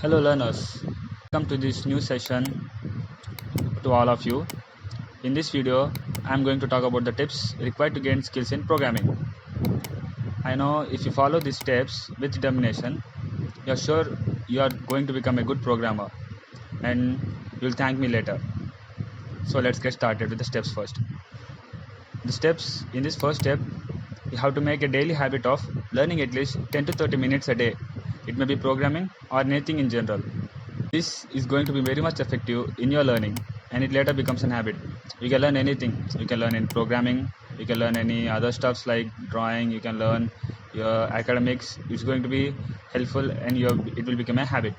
Hello learners, welcome to this new session to all of you. In this video, I am going to talk about the tips required to gain skills in programming. I know if you follow these steps with determination, you are sure you are going to become a good programmer and you will thank me later. So let's get started with the steps first. The steps in this first step, you have to make a daily habit of learning at least 10 to 30 minutes a day. It may be programming or anything in general. This is going to be very much effective in your learning and it later becomes an habit. You can learn anything. You can learn in programming, you can learn any other stuffs like drawing, you can learn your academics. It's going to be helpful and it will become a habit.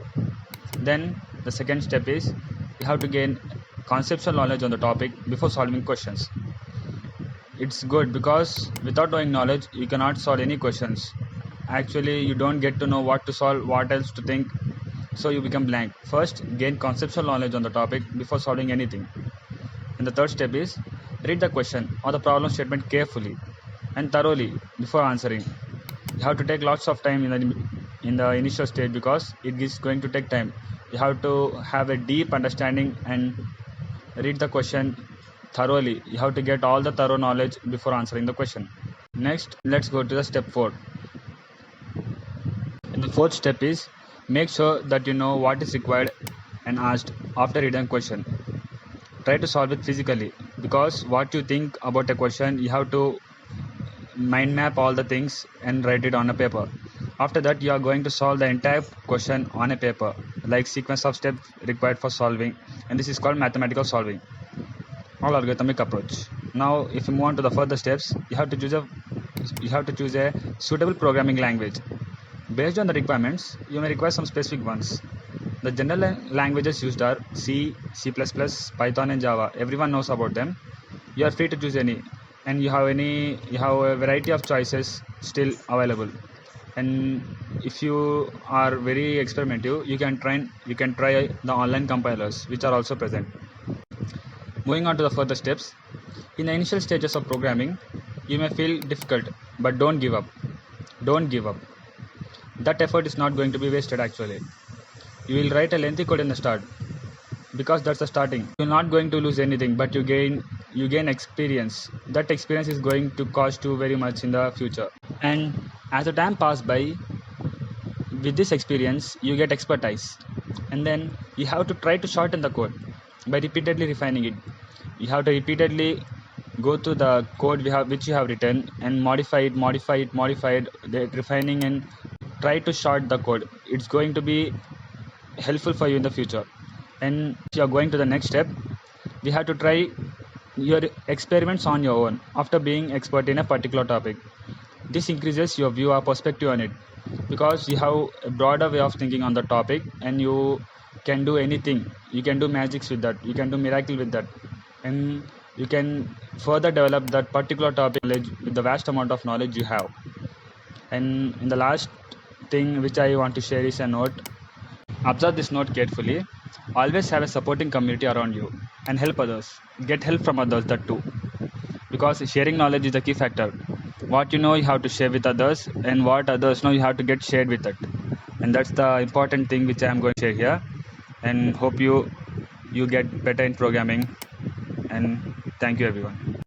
Then the second step is you have to gain conceptual knowledge on the topic before solving questions. It's good because without knowing knowledge you cannot solve any questions. Actually you don't get to know what to solve, what else to think, so you become blank. First, gain conceptual knowledge on the topic before solving anything. And the third step is read the question or the problem statement carefully and thoroughly before answering. You have to take lots of time in the initial stage because it is going to take time. You have to have a deep understanding and read the question thoroughly. You have to get all the thorough knowledge before answering the question. Next, let's go to the step 4. And the fourth step is make sure that you know what is required and asked after reading a question. Try to solve it physically because what you think about a question, you have to mind map all the things and write it on a paper. After that, you are going to solve the entire question on a paper, like sequence of steps required for solving, and this is called mathematical solving or algorithmic approach. Now, if you move on to the further steps, you have to choose a suitable programming language. Based on the requirements, you may require some specific ones. The general languages used are C, C++, Python and Java. Everyone knows about them. You are free to choose any, and you have a variety of choices still available. And if you are very experimentative, you can try the online compilers which are also present. Moving on to the further steps. In the initial stages of programming, you may feel difficult, but don't give up. Don't give up. That effort is not going to be wasted actually. You will write a lengthy code in the start because that's the starting. You're not going to lose anything, but you gain experience. That experience is going to cost you very much in the future. And as the time passes by, with this experience, you get expertise. And then you have to try to shorten the code by repeatedly refining it. You have to repeatedly go to the code which you have written and modify it, refining and try to short the code. It's going to be helpful for you in the future. And if you are going to the next step, we have to try your experiments on your own after being expert in a particular topic. This increases your view or perspective on it because you have a broader way of thinking on the topic and you can do anything. You can do magics with that, you can do miracle with that, and you can further develop that particular topic knowledge with the vast amount of knowledge you have. And in the last thing which I want to share is a note. Observe this note carefully. Always have a supporting community around you and help others. Get help from others that too. Because sharing knowledge is the key factor. What you know you have to share with others and what others know you have to get shared with it. And that's the important thing which I am going to share here. And hope you get better in programming. And thank you everyone.